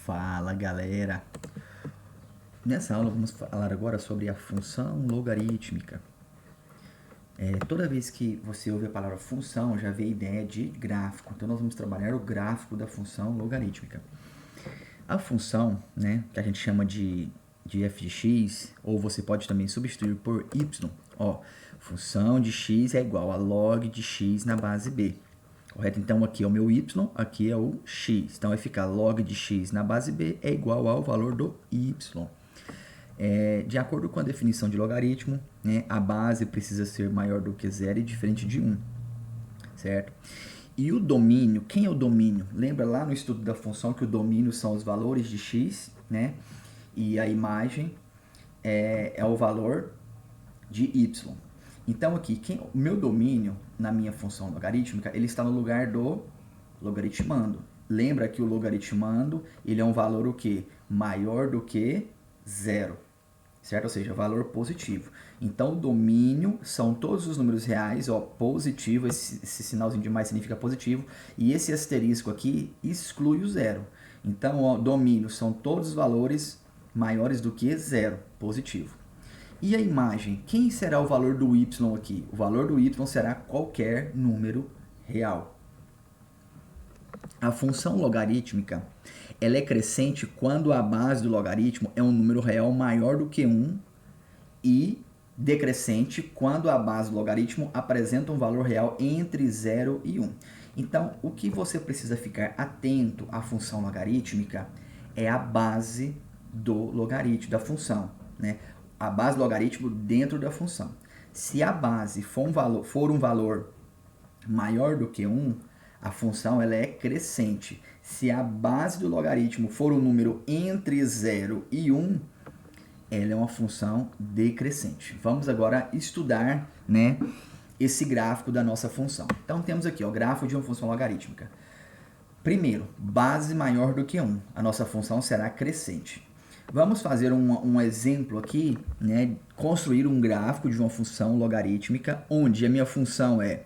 Fala, galera! Nessa aula vamos falar agora sobre a função logarítmica. Toda vez que você ouve a palavra função, já vem a ideia de gráfico. Então nós vamos trabalhar o gráfico da função logarítmica. A função, né, que a gente chama de f de x, ou você pode também substituir por y. Função de x é igual a log de x na base b. Correto? Então aqui é o meu y, aqui é o x. Então vai ficar log de x na base b é igual ao valor do y. De acordo com a definição de logaritmo, né, a base precisa ser maior do que 0 e diferente de 1. Certo? E o domínio, quem é o domínio? Lembra lá no estudo da função que o domínio são os valores de x, né? E a imagem é o valor de y. Então aqui, o meu domínio na minha função logarítmica, ele está no lugar do logaritmando. Lembra que o logaritmando, ele é um valor o quê? Maior do que 0. Certo? Ou seja, valor positivo. Então o domínio são todos os números reais, positivo, esse sinalzinho de mais significa positivo, e esse asterisco aqui exclui o 0. Então, domínio são todos os valores maiores do que 0, positivo. E a imagem? Quem será o valor do y aqui? O valor do y será qualquer número real. A função logarítmica, ela é crescente quando a base do logaritmo é um número real maior do que 1 e decrescente quando a base do logaritmo apresenta um valor real entre 0 e 1. Então, o que você precisa ficar atento à função logarítmica é a base do logaritmo, da função, né? A base do logaritmo dentro da função. Se a base for um valor maior do que 1, a função ela é crescente. Se a base do logaritmo for um número entre 0 e 1, ela é uma função decrescente. Vamos agora estudar, né, esse gráfico da nossa função. Então temos aqui o gráfico de uma função logarítmica. Primeiro, base maior do que 1. A nossa função será crescente. Vamos fazer um exemplo aqui, né, construir um gráfico de uma função logarítmica, onde a minha função é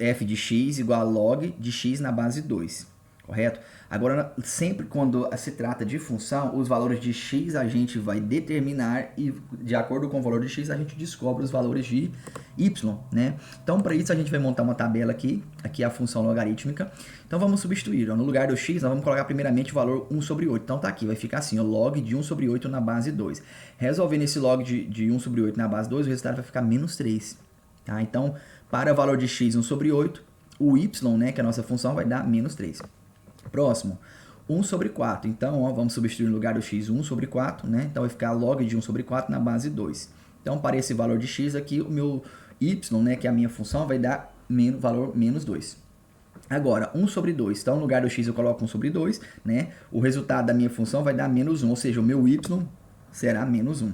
f de x igual a log de x na base 2, correto? Agora, sempre quando se trata de função, os valores de x a gente vai determinar e, de acordo com o valor de x, a gente descobre os valores de y, né? Então, para isso, a gente vai montar uma tabela aqui é a função logarítmica. Então, vamos substituir, no lugar do x, nós vamos colocar primeiramente o valor 1 sobre 8. Então, tá aqui, vai ficar assim, log de 1 sobre 8 na base 2. Resolvendo esse log de 1 sobre 8 na base 2, o resultado vai ficar menos 3. Tá? Então, para o valor de x 1 sobre 8, o y, né, que é a nossa função, vai dar menos 3. Próximo, 1 sobre 4. Então, vamos substituir no lugar do x 1 sobre 4, né? Então, vai ficar log de 1 sobre 4 na base 2. Então, para esse valor de x aqui, o meu y, né, que é a minha função, vai dar valor menos 2. Agora, 1 sobre 2. Então, no lugar do x eu coloco 1 sobre 2, né? O resultado da minha função vai dar menos 1, ou seja, o meu y será menos 1.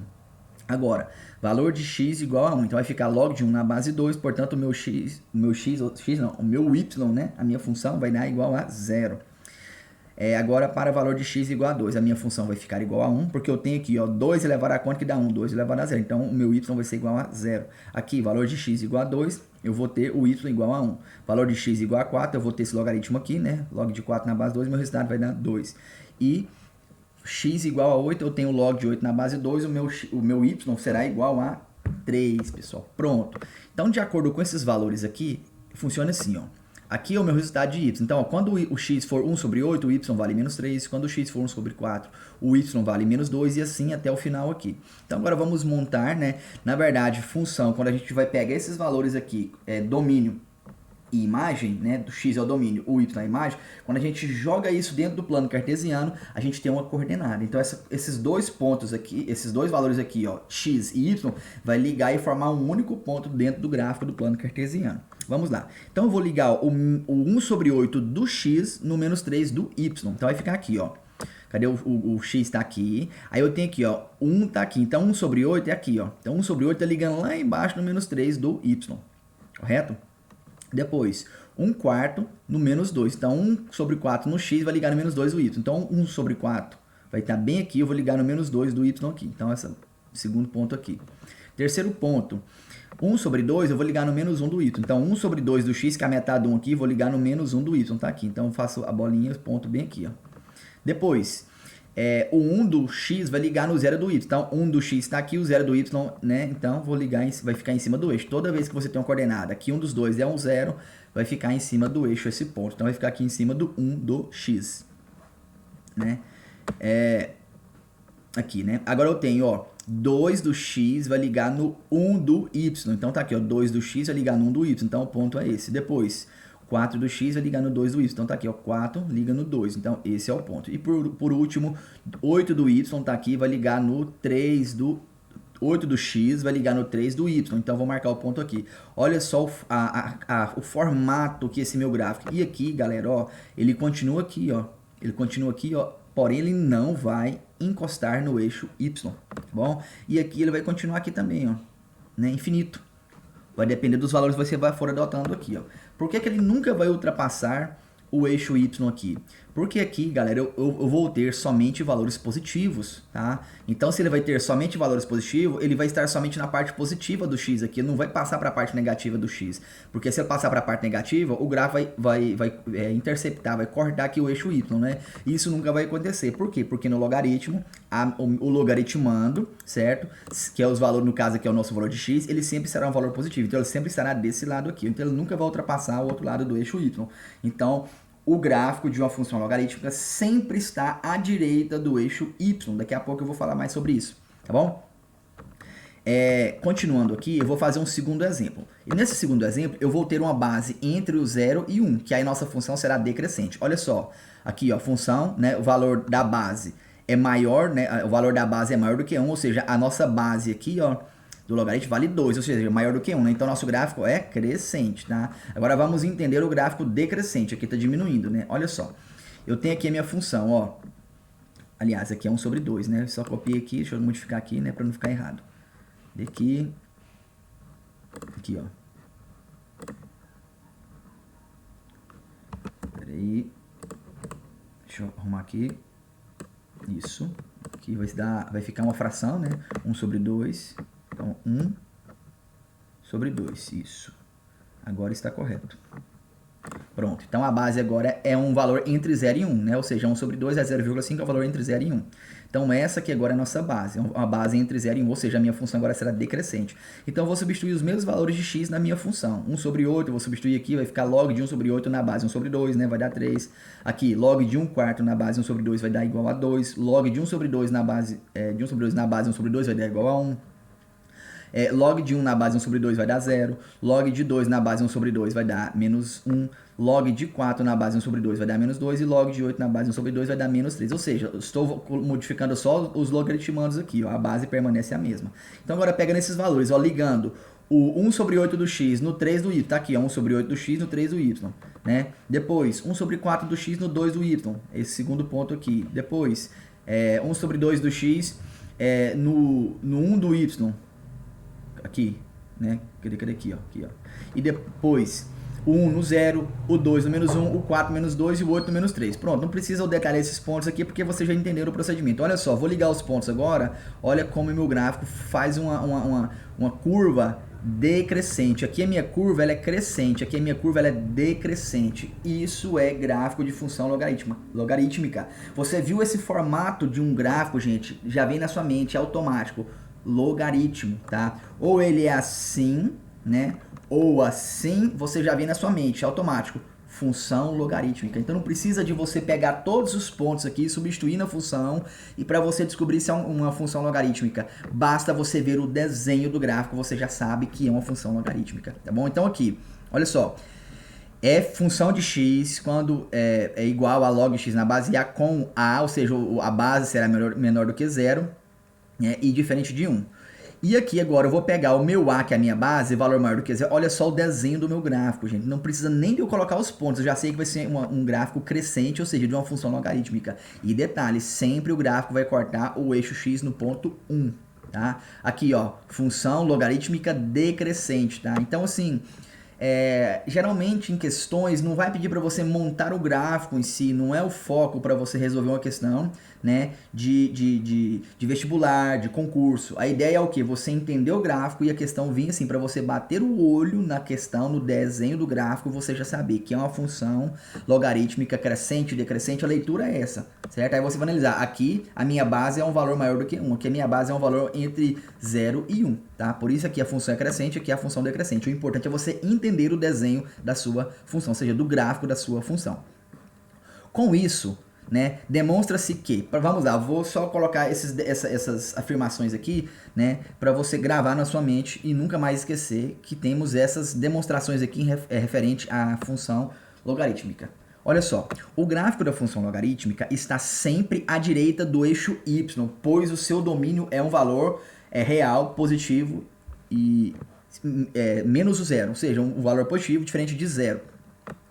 Agora, valor de x igual a 1. Então, vai ficar log de 1 na base 2, portanto, o meu y, né, a minha função vai dar igual a 0. Agora, para valor de x igual a 2, a minha função vai ficar igual a 1, porque eu tenho aqui, 2 elevado a quanto que dá 1? 2 elevado a 0. Então, o meu y vai ser igual a 0. Aqui, valor de x igual a 2, eu vou ter o y igual a 1. Valor de x igual a 4, eu vou ter esse logaritmo aqui, né? Log de 4 na base 2, meu resultado vai dar 2. E x igual a 8, eu tenho log de 8 na base 2, o meu y será igual a 3, pessoal. Pronto. Então, de acordo com esses valores aqui, funciona assim, Aqui é o meu resultado de y. Então, quando o x for 1 sobre 8, o y vale menos 3. Quando o x for 1 sobre 4, o y vale menos 2 e assim até o final aqui. Então, agora vamos montar, né? Na verdade, função, quando a gente vai pegar esses valores aqui, domínio e imagem, né, do x é o domínio, o y é a imagem, quando a gente joga isso dentro do plano cartesiano, a gente tem uma coordenada. Então, esses dois pontos aqui, esses dois valores aqui, x e y, vai ligar e formar um único ponto dentro do gráfico do plano cartesiano. Vamos lá. Então, eu vou ligar o 1 sobre 8 do x no menos 3 do y. Então, vai ficar aqui, Cadê o x está aqui? Aí eu tenho aqui, 1 está aqui. Então, 1 sobre 8 é aqui, Então, 1 sobre 8 está ligando lá embaixo no menos 3 do y. Correto? Depois, 1 quarto no menos 2. Então, 1 sobre 4 no x vai ligar no menos 2 do y. Então, 1 sobre 4 vai estar bem aqui, eu vou ligar no menos 2 do y aqui. Então, esse é o segundo ponto aqui. Terceiro ponto, 1 sobre 2 eu vou ligar no menos 1 do y. Então, 1 sobre 2 do x, que é a metade de 1 aqui, vou ligar no menos 1 do y, tá aqui. Então, eu faço a bolinha, ponto bem aqui, Depois, o 1 do x vai ligar no 0 do y. Então, 1 do x está aqui, o 0 do y, né? Então, vou ligar, vai ficar em cima do eixo. Toda vez que você tem uma coordenada, aqui um dos dois é um 0, vai ficar em cima do eixo esse ponto. Então, vai ficar aqui em cima do 1 do x, né? Aqui, né? Agora eu tenho, ó, 2 do x vai ligar no 1 do y. Então, tá aqui, ó, 2 do x vai ligar no 1 do y. Então, o ponto é esse. Depois, 4 do x vai ligar no 2 do y. Então, tá aqui, ó, 4 liga no 2. Então, esse é o ponto. E por último, 8 do y tá aqui, vai ligar no 3 do... 8 do x vai ligar no 3 do y. Então, vou marcar o ponto aqui. Olha só o formato que esse meu gráfico. E aqui, galera, ó, ele continua aqui, ó. Ele continua aqui, ó. Porém, ele não vai encostar no eixo y, tá bom? E aqui ele vai continuar aqui também, ó, né? Infinito. Vai depender dos valores que você for adotando aqui, ó. Por que ele nunca vai ultrapassar o eixo y aqui? Porque aqui, galera, eu vou ter somente valores positivos, tá? Então, se ele vai ter somente valores positivos, ele vai estar somente na parte positiva do x aqui, ele não vai passar para a parte negativa do x. Porque se ele passar para a parte negativa, o gráfico vai interceptar, vai cortar aqui o eixo y, né? E isso nunca vai acontecer. Por quê? Porque no logaritmo, o logaritmando, certo? Que é os valores, no caso aqui é o nosso valor de x, ele sempre será um valor positivo. Então, ele sempre estará desse lado aqui. Então, ele nunca vai ultrapassar o outro lado do eixo y. Então, o gráfico de uma função logarítmica sempre está à direita do eixo y. Daqui a pouco eu vou falar mais sobre isso, tá bom? Continuando aqui, eu vou fazer um segundo exemplo. E nesse segundo exemplo, eu vou ter uma base entre o 0 e 1, que aí nossa função será decrescente. Olha só, aqui ó, função, né, o valor da base é maior, né, o valor da base é maior do que 1, ou seja, a nossa base aqui, ó, do logaritmo vale 2, ou seja, maior do que 1, né? Então, nosso gráfico é crescente, tá? Agora, vamos entender o gráfico decrescente. Aqui está diminuindo, né? Olha só. Eu tenho aqui a minha função, ó. Aliás, aqui é 1 sobre 2, né? Só copiei aqui, deixa eu modificar aqui, né? Para não ficar errado. Aqui, ó. Pera aí. Deixa eu arrumar aqui. Isso. Aqui vai ficar uma fração, né? 1 sobre 2. Então, 1 sobre 2, isso. Agora está correto. Pronto, então a base agora é um valor entre 0 e 1, né? Ou seja, 1 sobre 2 é 0,5, é o valor entre 0 e 1. Então, essa aqui agora é a nossa base, uma base entre 0 e 1, ou seja, a minha função agora será decrescente. Então, eu vou substituir os mesmos valores de x na minha função. 1 sobre 8, eu vou substituir aqui, vai ficar log de 1 sobre 8 na base 1 sobre 2, né? Vai dar 3. Aqui, log de 1 quarto na base 1 sobre 2 vai dar igual a 2. Log de 1 sobre 2 na base, de 1 sobre 2 na base 1 sobre 2 vai dar igual a 1. Log de 1 na base 1 sobre 2 vai dar 0. Log de 2 na base 1 sobre 2 vai dar menos 1. Log de 4 na base 1 sobre 2 vai dar menos 2. E log de 8 na base 1 sobre 2 vai dar menos 3. Ou seja, eu estou modificando só os logaritmandos aqui. Ó, a base permanece a mesma. Então, agora pega nesses valores, ó, ligando o 1 sobre 8 do x no 3 do y. Tá aqui, ó, 1 sobre 8 do x no 3 do y. Né? Depois, 1 sobre 4 do x no 2 do y. Esse segundo ponto aqui. Depois, 1 sobre 2 do x no 1 do y. Aqui, né? Cadê aqui, ó? Aqui, ó. E depois, o 1 no 0, o 2 no menos 1, o 4 no menos 2 e o 8 no menos 3. Pronto, não precisa eu detalhar esses pontos aqui porque vocês já entenderam o procedimento. Olha só, vou ligar os pontos agora. Olha como o meu gráfico faz uma curva decrescente. Aqui a minha curva ela é crescente, aqui a minha curva ela é decrescente. Isso é gráfico de função logarítmica. Você viu esse formato de um gráfico, gente? Já vem na sua mente, é automático. Logaritmo, tá? Ou ele é assim, né? Ou assim, você já vê na sua mente, automático, função logarítmica. Então não precisa de você pegar todos os pontos aqui, substituir na função e para você descobrir se é uma função logarítmica. Basta você ver o desenho do gráfico, você já sabe que é uma função logarítmica, tá bom? Então aqui, olha só, função de x quando é igual a log x na base A com A, ou seja, a base será menor do que 0. E diferente de 1. E aqui agora eu vou pegar o meu A, que é a minha base, valor maior do que 0. Olha só o desenho do meu gráfico, gente. Não precisa nem de eu colocar os pontos. Eu já sei que vai ser um gráfico crescente, ou seja, de uma função logarítmica. E detalhe, sempre o gráfico vai cortar o eixo x no ponto 1. Tá? Aqui, ó, função logarítmica decrescente. Tá? Então, assim, geralmente em questões não vai pedir para você montar o gráfico em si, não é o foco para você resolver uma questão, né, de vestibular, de concurso. A ideia é o que? Você entender o gráfico e a questão vir assim, para você bater o olho na questão, no desenho do gráfico, você já saber que é uma função logarítmica crescente, decrescente, a leitura é essa, certo? Aí você vai analisar, aqui a minha base é um valor maior do que 1, aqui a minha base é um valor entre 0 e 1, tá? Por isso aqui a função é crescente, aqui a função decrescente. O importante é você entender o desenho da sua função, ou seja, do gráfico da sua função. Com isso, né, demonstra-se que, vamos lá, vou só colocar essas afirmações aqui, né, para você gravar na sua mente e nunca mais esquecer que temos essas demonstrações aqui referente à função logarítmica. Olha só, o gráfico da função logarítmica está sempre à direita do eixo y, pois o seu domínio é um valor real, positivo e menos o zero, ou seja, um valor positivo diferente de zero.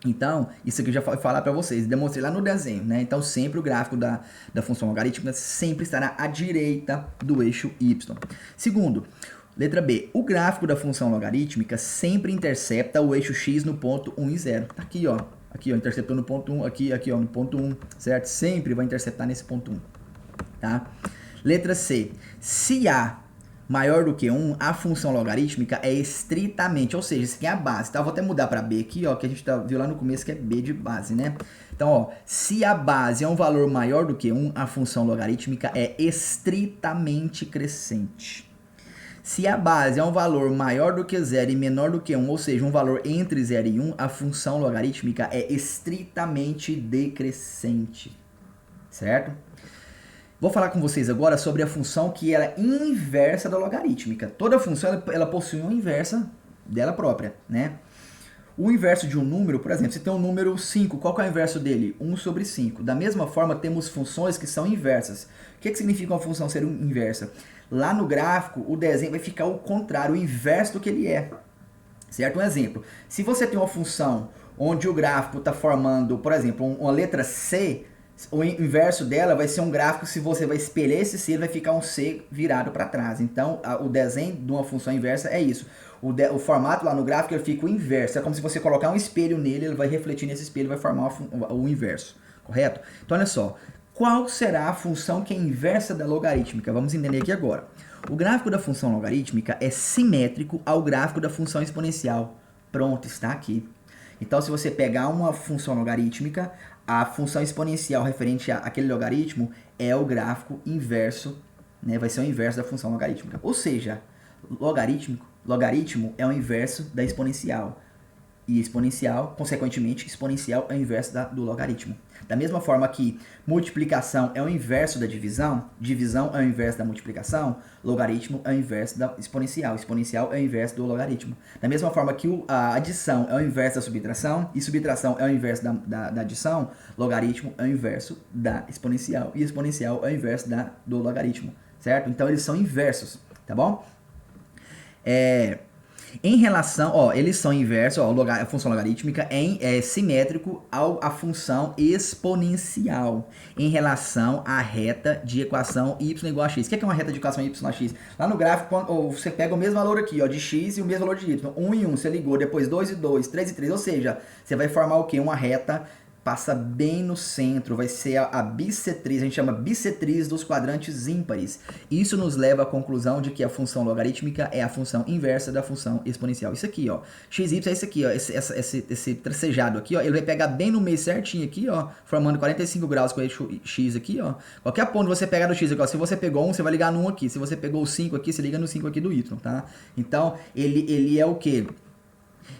Então, isso aqui eu já vou falar para vocês, demonstrei lá no desenho, né? Então, sempre o gráfico da função logarítmica sempre estará à direita do eixo y. Segundo, letra B, o gráfico da função logarítmica sempre intercepta o eixo x no ponto 1 e 0. Tá aqui, ó. Aqui, ó, interceptou no ponto 1, aqui, ó, no ponto 1, certo? Sempre vai interceptar nesse ponto 1, tá? Letra C, se A maior do que 1, a função logarítmica é estritamente, ou seja, isso aqui é a base, tá? Eu vou até mudar para B aqui, ó, que a gente viu lá no começo que é B de base, né? Então, ó, se a base é um valor maior do que 1, a função logarítmica é estritamente crescente. Se a base é um valor maior do que 0 e menor do que 1, ou seja, um valor entre 0 e 1, a função logarítmica é estritamente decrescente, certo? Vou falar com vocês agora sobre a função que ela é inversa da logarítmica. Toda função ela possui uma inversa dela própria, né? O inverso de um número, por exemplo, você tem um número 5, qual que é o inverso dele? 1 sobre 5. Da mesma forma, temos funções que são inversas. O que significa uma função ser inversa? Lá no gráfico, o desenho vai ficar o contrário, o inverso do que ele é. Certo? Um exemplo. Se você tem uma função onde o gráfico está formando, por exemplo, uma letra C, o inverso dela vai ser um gráfico, se você vai espelhar esse C, ele vai ficar um C virado para trás. Então, o desenho de uma função inversa é isso. O formato lá no gráfico ele fica o inverso. É como se você colocar um espelho nele, ele vai refletir nesse espelho e vai formar o inverso. Correto? Então, olha só. Qual será a função que é inversa da logarítmica? Vamos entender aqui agora. O gráfico da função logarítmica é simétrico ao gráfico da função exponencial. Pronto, está aqui. Então, se você pegar uma função logarítmica, a função exponencial referente àquele logaritmo é o gráfico inverso, né? Vai ser o inverso da função logarítmica. Ou seja, logaritmo é o inverso da exponencial. E exponencial, consequentemente, exponencial é o inverso do logaritmo. Da mesma forma que multiplicação é o inverso da divisão, divisão é o inverso da multiplicação, logaritmo é o inverso da exponencial, exponencial é o inverso do logaritmo. Da mesma forma que a adição é o inverso da subtração, e subtração é o inverso da adição, logaritmo é o inverso da exponencial, e exponencial é o inverso do logaritmo, certo? Então eles são inversos, tá bom? Em relação, ó, eles são inversos, ó, a função logarítmica é simétrico à função exponencial em relação à reta de equação y igual a x. O que é uma reta de equação y a x? Lá no gráfico, você pega o mesmo valor aqui, ó, de x e o mesmo valor de y. 1 e 1, você ligou, depois 2 e 2, 3 e 3, ou seja, você vai formar o quê? Uma reta passa bem no centro, vai ser a bissetriz, a gente chama bissetriz dos quadrantes ímpares. Isso nos leva à conclusão de que a função logarítmica é a função inversa da função exponencial. Isso aqui, ó, xy é isso aqui, ó, esse tracejado aqui, ó, ele vai pegar bem no meio certinho aqui, ó, formando 45 graus com o eixo x aqui, ó. Qualquer ponto você pegar do x aqui, ó, se você pegou 1, você vai ligar no 1 aqui, se você pegou o 5 aqui, você liga no 5 aqui do y, tá? Então, ele é o quê?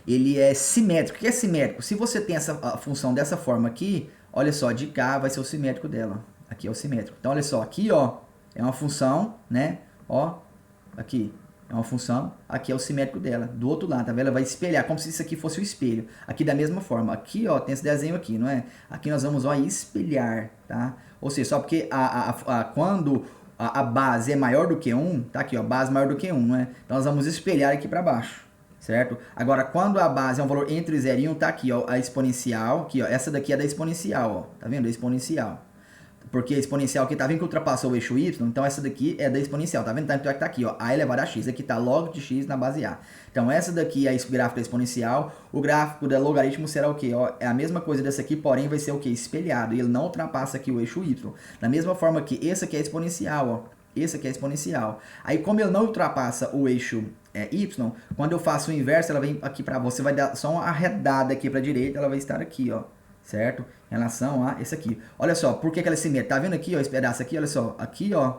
Ele é simétrico. O que é simétrico? Se você tem a função dessa forma aqui, olha só, de cá vai ser o simétrico dela. Aqui é o simétrico. Então, olha só, aqui, ó, é uma função, né? Ó, aqui é uma função, aqui é o simétrico dela. Do outro lado, tá vendo? Ela vai espelhar, como se isso aqui fosse o espelho. Aqui da mesma forma. Aqui, ó, tem esse desenho aqui, não é? Aqui nós vamos, ó, espelhar, tá? Ou seja, só porque quando a base é maior do que 1, tá aqui, ó, base maior do que 1, não é? Então, nós vamos espelhar aqui para baixo. Certo? Agora, quando a base é um valor entre 0 e 1, tá aqui, ó, a exponencial, aqui, ó, essa daqui é da exponencial, ó, tá vendo? A exponencial. Porque a exponencial aqui, tá vendo que ultrapassou o eixo y? Então essa daqui é da exponencial, tá vendo? Então é que tá aqui, ó, a elevado a x. Aqui tá log de x na base a. Então essa daqui é o gráfico da exponencial. O gráfico da logaritmo será o quê? Ó, é a mesma coisa dessa aqui, porém vai ser o quê? Espelhado. E ele não ultrapassa aqui o eixo y. Da mesma forma que esse aqui é exponencial, ó. Esse aqui é exponencial. Aí como ele não ultrapassa o eixo y, quando eu faço o inverso, ela vem aqui para você, vai dar só uma arredada aqui para a direita, ela vai estar aqui, ó. Certo? Em relação a esse aqui. Olha só, por que ela é simétrica? Tá vendo aqui, ó, esse pedaço aqui? Olha só, aqui, ó,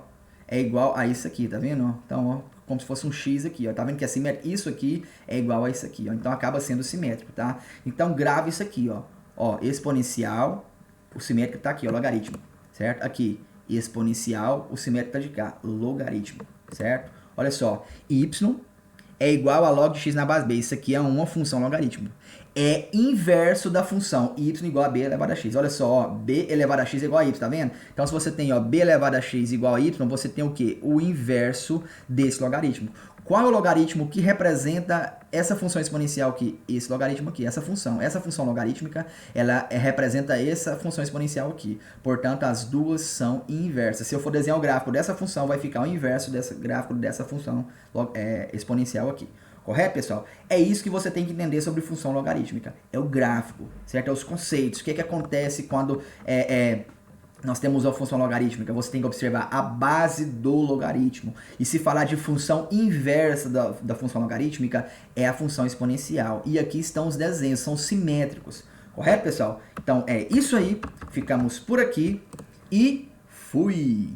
é igual a isso aqui, tá vendo? Então, ó, como se fosse um x aqui, ó. Tá vendo que é simétrico? Isso aqui é igual a isso aqui, ó. Então, acaba sendo simétrico, tá? Então, grave isso aqui, ó. Ó, exponencial, o simétrico tá aqui, ó, logaritmo, certo? Aqui, exponencial, o simétrico tá de cá, logaritmo, certo? Olha só, y é igual a log de x na base b. Isso aqui é uma função logaritmo. É inverso da função y igual a b elevado a x. Olha só, ó, b elevado a x é igual a y, tá vendo? Então, se você tem ó, b elevado a x igual a y, você tem o quê? O inverso desse logaritmo. Qual é o logaritmo que representa essa função exponencial aqui? Esse logaritmo aqui, essa função logarítmica, ela representa essa função exponencial aqui. Portanto, as duas são inversas. Se eu for desenhar o gráfico dessa função, vai ficar o inverso desse gráfico dessa função exponencial aqui. Correto, pessoal? É isso que você tem que entender sobre função logarítmica. É o gráfico, certo? É os conceitos. O que acontece quando nós temos a função logarítmica? Você tem que observar a base do logaritmo. E se falar de função inversa da função logarítmica, é a função exponencial. E aqui estão os desenhos, são simétricos. Correto, pessoal? Então, é isso aí. Ficamos por aqui e fui!